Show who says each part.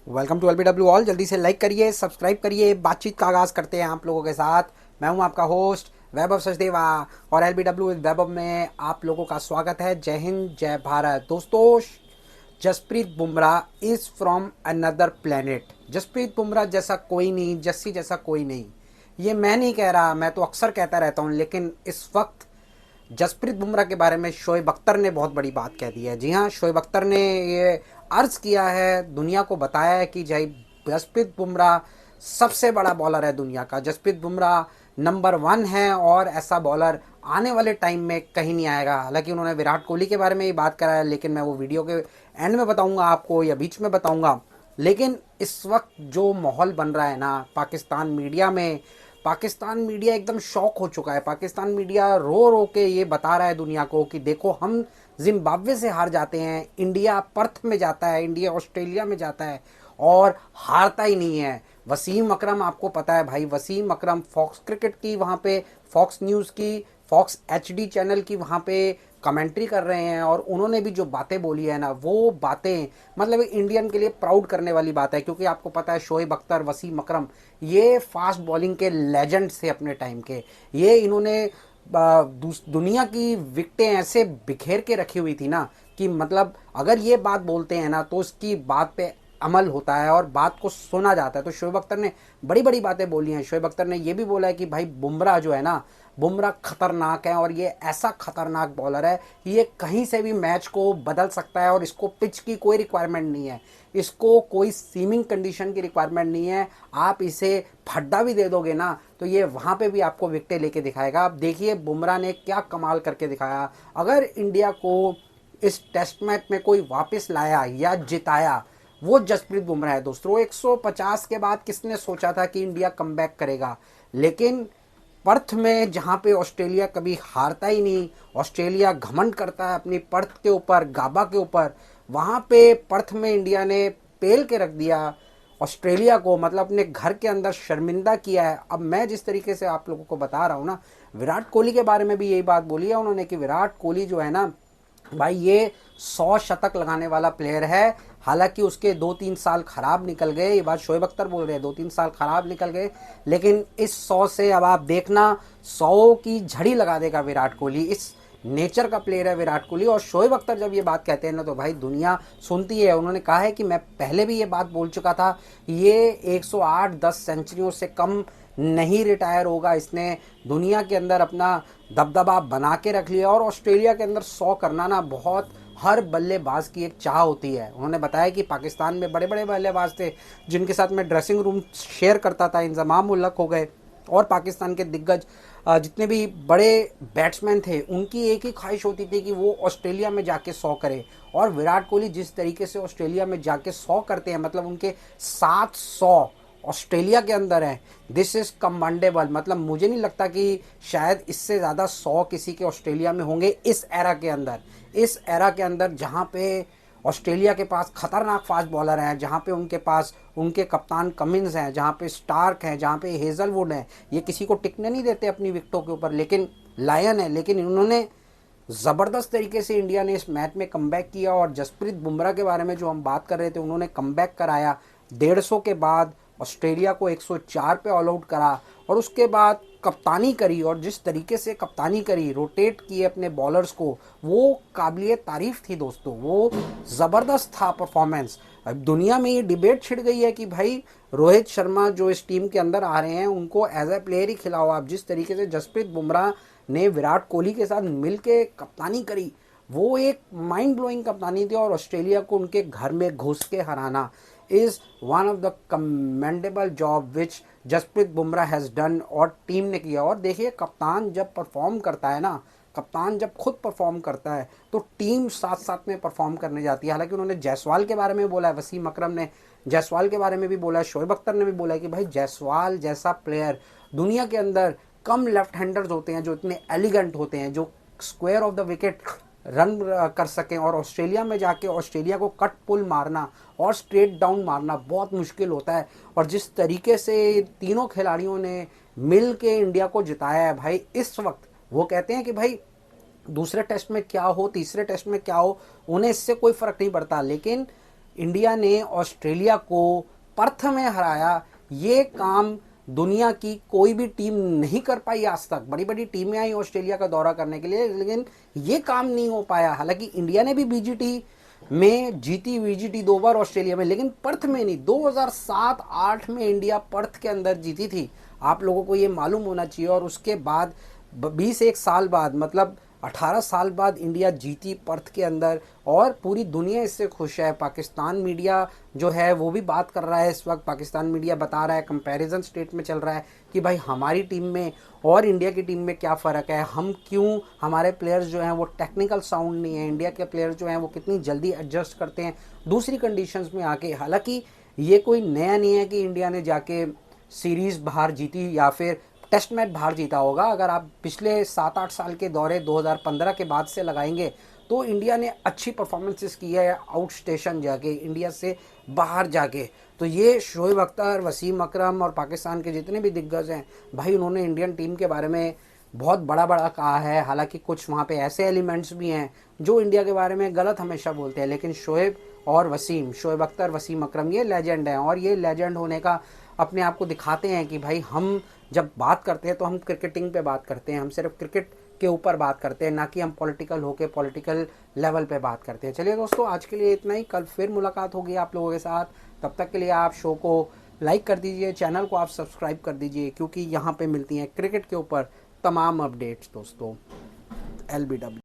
Speaker 1: Welcome to LBW all. जल्दी से like करिए, सब्सक्राइब करिए, बातचीत का आगाज़ करते हैं आप लोगों के साथ। मैं हूं आपका होस्ट वैभव सचदेवा और एलबीडब्ल्यू वैभव में आप लोगों का स्वागत है। जय हिंद, जय भारत। दोस्तों, Jasprit Bumrah is from another planet. Jasprit Bumrah जैसा कोई नहीं, जस्सी जैसा कोई नहीं। ये मैं नहीं कह रहा, मैं तो अक्सर कहता रहता हूँ, लेकिन इस वक्त जसप्रीत बुमराह के बारे में शोएब अख्तर ने बहुत बड़ी बात कह दी है। जी हाँ, शोएब अख्तर ने ये अर्ज किया है, दुनिया को बताया है कि जसप्रीत बुमराह सबसे बड़ा बॉलर है दुनिया का। जसप्रीत बुमराह नंबर 1 है और ऐसा बॉलर आने वाले टाइम में कहीं नहीं आएगा। हालांकि उन्होंने विराट कोहली के बारे में ही बात करा है, लेकिन मैं वो वीडियो के एंड में बताऊंगा आपको या बीच में बताऊंगा। लेकिन इस वक्त जो माहौल बन रहा है ना पाकिस्तान मीडिया में, पाकिस्तान मीडिया एकदम शॉक हो चुका है। पाकिस्तान मीडिया रो रो के ये बता रहा है दुनिया को कि देखो, हम जिम्बाब्वे से हार जाते हैं, इंडिया पर्थ में जाता है, इंडिया ऑस्ट्रेलिया में जाता है और हारता ही नहीं है। वसीम अकरम, आपको पता है भाई, वसीम अकरम फॉक्स क्रिकेट की वहाँ पे, फॉक्स न्यूज़ की, फॉक्स एचडी चैनल की वहाँ पे कमेंट्री कर रहे हैं और उन्होंने भी जो बातें बोली है ना, वो बातें मतलब एक इंडियन के लिए प्राउड करने वाली बात है। क्योंकि आपको पता है शोएब अख्तर, वसीम अकरम ये फास्ट बॉलिंग के लेजेंड्स थे अपने टाइम के। ये इन्होंने दुनिया की विकेटें ऐसे बिखेर के रखी हुई थी ना कि मतलब अगर ये बात बोलते हैं ना तो उसकी बात पे अमल होता है और बात को सुना जाता है। तो शोएब अख्तर ने बड़ी बड़ी बातें बोली हैं। शोएब अख्तर ने ये भी बोला है कि भाई बुमराह जो है ना, बुमराह खतरनाक है और ये ऐसा खतरनाक बॉलर है, ये कहीं से भी मैच को बदल सकता है और इसको पिच की कोई रिक्वायरमेंट नहीं है, इसको कोई सीमिंग कंडीशन की रिक्वायरमेंट नहीं है। आप इसे फड्डा भी दे दोगे ना तो ये वहाँ पे भी आपको विकेटें लेके दिखाएगा। आप देखिए बुमराह ने क्या कमाल करके दिखाया। अगर इंडिया को इस टेस्ट मैच में कोई वापस लाया या जिताया, वो जसप्रीत बुमराह है। दोस्तों, 150 के बाद किसने सोचा था कि इंडिया कमबैक करेगा। लेकिन पर्थ में, जहाँ पे ऑस्ट्रेलिया कभी हारता ही नहीं, ऑस्ट्रेलिया घमंड करता है अपनी पर्थ के ऊपर, गाबा के ऊपर, वहाँ पे पर्थ में इंडिया ने पेल के रख दिया ऑस्ट्रेलिया को, मतलब अपने घर के अंदर शर्मिंदा किया है। अब मैं जिस तरीके से आप लोगों को बता रहा हूँ ना, विराट कोहली के बारे में भी यही बात बोली है उन्होंने कि विराट कोहली जो है ना भाई, ये 100 शतक लगाने वाला प्लेयर है। हालांकि उसके 2-3 साल खराब निकल गए, ये बात शोएब अख्तर बोल रहे हैं, 2-3 साल खराब निकल गए, लेकिन इस 100 से अब आप देखना 100 की झड़ी लगा देगा विराट कोहली। इस नेचर का प्लेयर है विराट कोहली। और शोएब अख्तर जब ये बात कहते हैं ना तो भाई दुनिया सुनती है। उन्होंने कहा है कि मैं पहले भी ये बात बोल चुका था, ये 108-10 सेंचुरियों से कम नहीं रिटायर होगा। इसने दुनिया के अंदर अपना दबदबा बना के रख लिया और ऑस्ट्रेलिया के अंदर 100 करना ना बहुत हर बल्लेबाज की एक चाह होती है। उन्होंने बताया कि पाकिस्तान में बड़े बड़े बल्लेबाज थे जिनके साथ मैं ड्रेसिंग रूम शेयर करता था, इंजमाम उल हक हो गए और पाकिस्तान के दिग्गज जितने भी बड़े बैट्समैन थे, उनकी एक ही ख्वाहिश होती थी कि वो ऑस्ट्रेलिया में जाके 100 करे। और विराट कोहली जिस तरीके से ऑस्ट्रेलिया में जाके 100 करते हैं, मतलब उनके 700 ऑस्ट्रेलिया के अंदर है, दिस इज़ कमांडेबल। मतलब मुझे नहीं लगता कि शायद इससे ज़्यादा 100 किसी के ऑस्ट्रेलिया में होंगे इस एरा के अंदर। इस एरा के अंदर जहाँ पे ऑस्ट्रेलिया के पास खतरनाक फास्ट बॉलर हैं, जहाँ पे उनके पास उनके कप्तान कमिंस हैं, जहाँ पे स्टार्क हैं, जहाँ पे हेजलवुड हैं, ये किसी को टिकने नहीं देते अपनी विकेटों के ऊपर, लेकिन लायन है। लेकिन उन्होंने ज़बरदस्त तरीके से इंडिया ने इस मैच में कमबैक किया। और जसप्रीत बुमराह के बारे में जो हम बात कर रहे थे, उन्होंने कमबैक कराया 150 के बाद, ऑस्ट्रेलिया को 104 पे ऑल आउट करा और उसके बाद कप्तानी करी। और जिस तरीके से कप्तानी करी, रोटेट किए अपने बॉलर्स को, वो काबिलियत तारीफ थी दोस्तों, वो ज़बरदस्त था परफॉर्मेंस। अब दुनिया में ये डिबेट छिड़ गई है कि भाई रोहित शर्मा जो इस टीम के अंदर आ रहे हैं उनको एज ए प्लेयर ही खिलाओ। आप जिस तरीके से जसप्रीत बुमराह ने विराट कोहली के साथ मिल के कप्तानी करी, वो एक माइंड ब्लोइंग कप्तानी थी। और ऑस्ट्रेलिया को उनके घर में घुस के हराना is one of the commendable job which Jasprit Bumrah has done और टीम ने किया। और देखिए, कप्तान जब परफॉर्म करता है ना, कप्तान जब खुद परफॉर्म करता है तो टीम साथ साथ में परफॉर्म करने जाती है। हालांकि उन्होंने जायसवाल के बारे में बोला है, वसीम अकरम ने जायसवाल के बारे में भी बोला है, शोएब अख्तर ने भी बोला है कि भाई जायसवाल जैसा प्लेयर दुनिया के अंदर कम लेफ्ट हैंडर्स होते हैं जो इतने एलिगेंट होते हैं, जो square of the wicket run कर सकें। और ऑस्ट्रेलिया में जाके ऑस्ट्रेलिया को कट पुल मारना और स्ट्रेट डाउन मारना बहुत मुश्किल होता है। और जिस तरीके से तीनों खिलाड़ियों ने मिल के इंडिया को जिताया है भाई, इस वक्त वो कहते हैं कि भाई दूसरे टेस्ट में क्या हो, तीसरे टेस्ट में क्या हो, उन्हें इससे कोई फ़र्क नहीं पड़ता, लेकिन इंडिया ने ऑस्ट्रेलिया को पर्थ में हराया, ये काम दुनिया की कोई भी टीम नहीं कर पाई आज तक। बड़ी बड़ी टीमें आई ऑस्ट्रेलिया का दौरा करने के लिए, लेकिन ये काम नहीं हो पाया। हालांकि इंडिया ने भी बीजीटी में जीती, बीजीटी 2 बार ऑस्ट्रेलिया में, लेकिन पर्थ में नहीं। 2007-8 में इंडिया पर्थ के अंदर जीती थी, आप लोगों को ये मालूम होना चाहिए। और उसके बाद 21 साल बाद, मतलब 18 साल बाद इंडिया जीती पर्थ के अंदर, और पूरी दुनिया इससे खुश है। पाकिस्तान मीडिया जो है वो भी बात कर रहा है इस वक्त। पाकिस्तान मीडिया बता रहा है, कंपैरिजन स्टेट में चल रहा है कि भाई हमारी टीम में और इंडिया की टीम में क्या फ़र्क है, हम क्यों, हमारे प्लेयर्स जो हैं वो टेक्निकल साउंड नहीं है, इंडिया के प्लेयर्स जो हैं वो कितनी जल्दी एडजस्ट करते हैं दूसरी कंडीशंस में आके। हालांकि ये कोई नया नहीं है कि इंडिया ने जाके सीरीज़ बाहर जीती या फिर टेस्ट मैच बाहर जीता होगा। अगर आप पिछले 7-8 साल के दौरे 2015 के बाद से लगाएंगे तो इंडिया ने अच्छी परफॉर्मेंसेस की है आउट स्टेशन जाके, इंडिया से बाहर जाके। तो ये शोएब अख्तर, वसीम अकरम और पाकिस्तान के जितने भी दिग्गज हैं भाई, उन्होंने इंडियन टीम के बारे में बहुत बड़ा बड़ा कहा है। हालांकि कुछ वहाँ पे ऐसे एलिमेंट्स भी हैं जो इंडिया के बारे में गलत हमेशा बोलते हैं, लेकिन शोएब और वसीम, शोएब अख्तर, वसीम अकरम, ये लेजेंड हैं। और ये लेजेंड होने का अपने आप को दिखाते हैं कि भाई हम जब बात करते हैं तो हम क्रिकेटिंग पे बात करते हैं, हम सिर्फ क्रिकेट के ऊपर बात करते हैं, ना कि हम पॉलिटिकल होके पॉलिटिकल लेवल पे बात करते हैं। चलिए दोस्तों, आज के लिए इतना ही। कल फिर मुलाकात होगी आप लोगों के साथ। तब तक के लिए आप शो को लाइक कर दीजिए, चैनल को आप सब्सक्राइब कर दीजिए, क्योंकि यहाँ पे मिलती हैं क्रिकेट के ऊपर तमाम अपडेट्स दोस्तों। LBW।